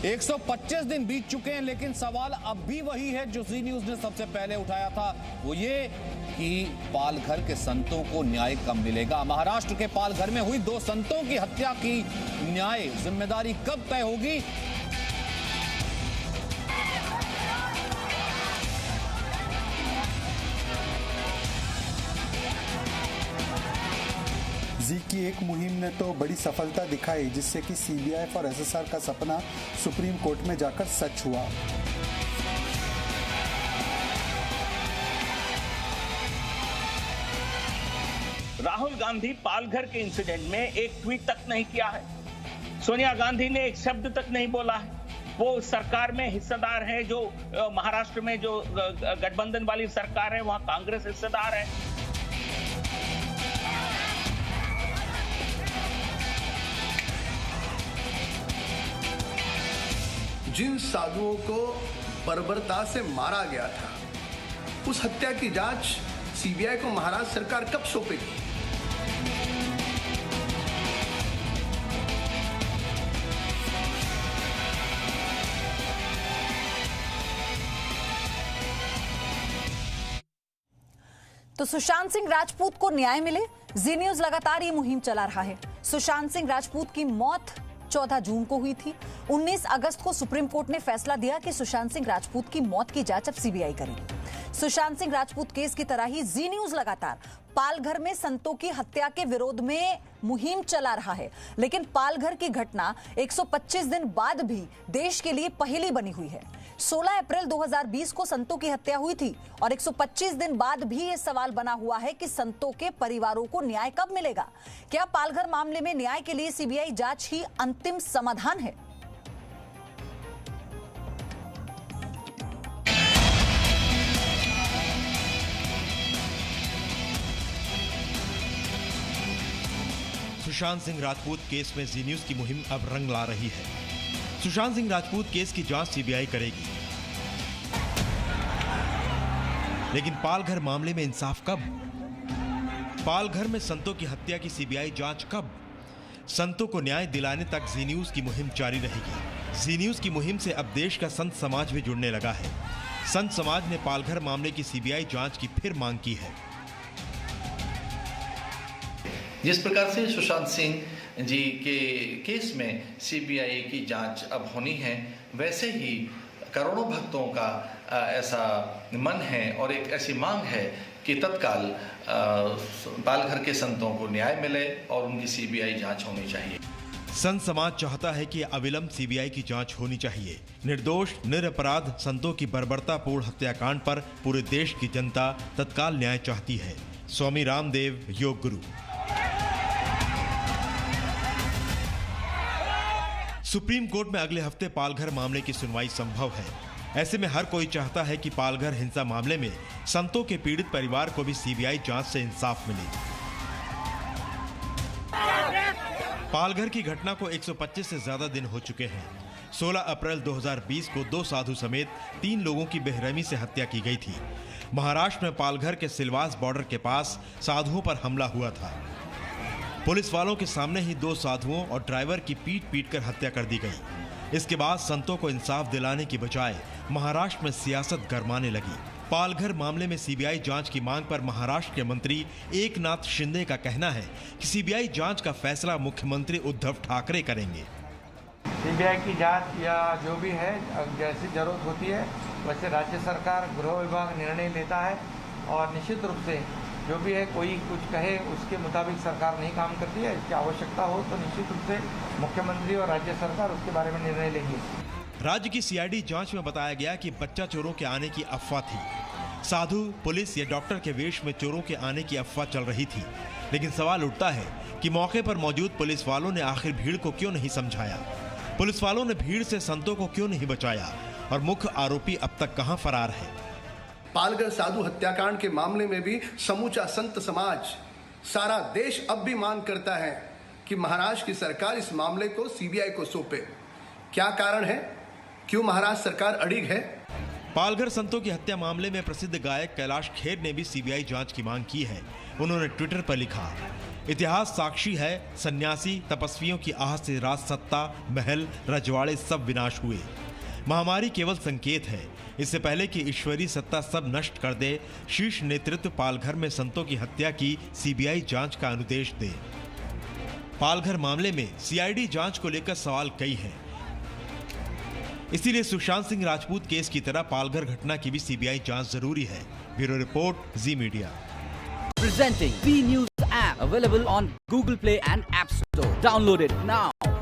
125 दिन बीत चुके हैं, लेकिन सवाल अब भी वही है जो जी न्यूज ने सबसे पहले उठाया था, वो ये कि पालघर के संतों को न्याय कब मिलेगा। महाराष्ट्र के पालघर में हुई 2 संतों की हत्या की न्याय जिम्मेदारी कब तय होगी। जी की एक मुहिम ने तो बड़ी सफलता दिखाई, जिससे कि सीबीआई और एसएसआर का सपना सुप्रीम कोर्ट में जाकर सच हुआ। राहुल गांधी पालघर के इंसिडेंट में एक ट्वीट तक नहीं किया है। सोनिया गांधी ने एक शब्द तक नहीं बोला है। वो सरकार में हिस्सेदार है, जो महाराष्ट्र में जो गठबंधन वाली सरकार है वहां कांग्रेस हिस्सेदार है। जिन साधुओं को बर्बरता से मारा गया था, उस हत्या की जांच सीबीआई को महाराष्ट्र सरकार कब सौंपेगी? तो सुशांत सिंह राजपूत को न्याय मिले, जी न्यूज लगातार ये मुहिम चला रहा है। सुशांत सिंह राजपूत की मौत 14 जून को हुई थी। 19 अगस्त को सुप्रीम कोर्ट ने फैसला दिया कि सुशांत सिंह राजपूत की मौत की जांच अब सीबीआई करेगी। सुशांत सिंह राजपूत केस की तरह ही जी न्यूज लगातार पालघर में संतों की हत्या के विरोध में मुहिम चला रहा है, लेकिन पालघर की घटना 125 दिन बाद भी देश के लिए पहेली बनी हुई है। 16 अप्रैल 2020 को संतों की हत्या हुई थी और 125 दिन बाद भी ये सवाल बना हुआ है कि संतों के परिवारों को न्याय कब मिलेगा। क्या पालघर मामले में न्याय के लिए सीबीआई जांच ही अंतिम समाधान है? सुशांत सिंह राजपूत केस में जी न्यूज की मुहिम अब रंग ला रही है। सुशांत सिंह राजपूत केस की जांच सीबीआई करेगी, लेकिन पालघर मामले में इंसाफ कब? पालघर में संतों की हत्या की सीबीआई जांच कब? संतों को न्याय दिलाने तक जी न्यूज की मुहिम जारी रहेगी। जी न्यूज की मुहिम से अब देश का संत समाज भी जुड़ने लगा है। संत समाज ने पालघर मामले की सीबीआई जांच की फिर मांग की है। जिस प्रकार से सुशांत सिंह जी के केस में सीबीआई की जांच अब होनी है, वैसे ही करोड़ों भक्तों का ऐसा मन है और एक ऐसी मांग है कि तत्काल पालघर के संतों को न्याय मिले और उनकी सीबीआई जांच होनी चाहिए। संत समाज चाहता है कि अविलंब सीबीआई की जांच होनी चाहिए। निर्दोष निरपराध संतों की बर्बरतापूर्ण हत्याकांड पर पूरे देश की जनता तत्काल न्याय चाहती है। स्वामी रामदेव, योग गुरु। सुप्रीम कोर्ट में अगले हफ्ते पालघर मामले की सुनवाई संभव है। ऐसे में हर कोई चाहता है कि पालघर हिंसा मामले में संतों के पीड़ित परिवार को भी सीबीआई जांच से इंसाफ मिले। पालघर की घटना को 125 से ज्यादा दिन हो चुके हैं। 16 अप्रैल 2020 को 2 साधु समेत 3 लोगों की बेरहमी से हत्या की गई थी। महाराष्ट्र में पालघर के सिलवास बॉर्डर के पास साधुओं पर हमला हुआ था। पुलिस वालों के सामने ही 2 साधुओं और ड्राइवर की पीट कर हत्या कर दी गई। इसके बाद संतों को इंसाफ दिलाने की बजाय महाराष्ट्र में सियासत गरमाने लगी। पालघर मामले में सीबीआई जांच की मांग पर महाराष्ट्र के मंत्री एकनाथ शिंदे का कहना है कि सीबीआई जांच का फैसला मुख्यमंत्री उद्धव ठाकरे करेंगे। सीबीआई की जांच या जो भी है, जैसी जरूरत होती है वैसे राज्य सरकार, गृह विभाग निर्णय लेता है और निश्चित रूप से जो भी है, कोई कुछ कहे उसके मुताबिक सरकार नहीं काम करती है। इसकी आवश्यकता हो तो निश्चित रूप से मुख्यमंत्री और राज्य सरकार उसके बारे में निर्णय लेंगे। राज्य की सीआईडी जांच में बताया गया कि बच्चा चोरों के आने की अफवाह थी। साधु, पुलिस या डॉक्टर के वेश में चोरों के आने की अफवाह चल रही थी, लेकिन सवाल उठता है कि मौके पर मौजूद पुलिस वालों ने आखिर भीड़ को क्यों नहीं समझाया? पुलिस वालों ने भीड़ से संतों को क्यों नहीं बचाया? और मुख्य आरोपी अब तक कहां फरार है? पालघर साधु हत्याकांड के मामले में भी समूचा संत समाज, सारा देश अब भी मांग करता है कि महाराष्ट्र की सरकार इस मामले को सीबीआई को सौंपे। क्या कारण है? क्यों महाराष्ट्र सरकार अड़िग है? पालघर संतों की हत्या मामले में प्रसिद्ध गायक कैलाश खेर ने भी सीबीआई जांच की मांग की है। उन्होंने ट्विटर पर लिखा, इतिहास साक्षी है, सन्यासी तपस्वियों की आह से राज सत्ता, महल, रजवाड़े सब विनाश हुए। महामारी केवल संकेत है, इससे पहले कि ईश्वरीय सत्ता सब नष्ट कर दे, शीर्ष नेतृत्व पालघर में संतों की हत्या की सीबीआई जांच का अनुदेश दे। पालघर मामले में सीआईडी जांच को लेकर सवाल कई हैं। इसीलिए सुशांत सिंह राजपूत केस की तरह पालघर घटना की भी सीबीआई जांच जरूरी है। Bureau report, ji media. Presenting B News app, available on Google Play and App Store. Download it now.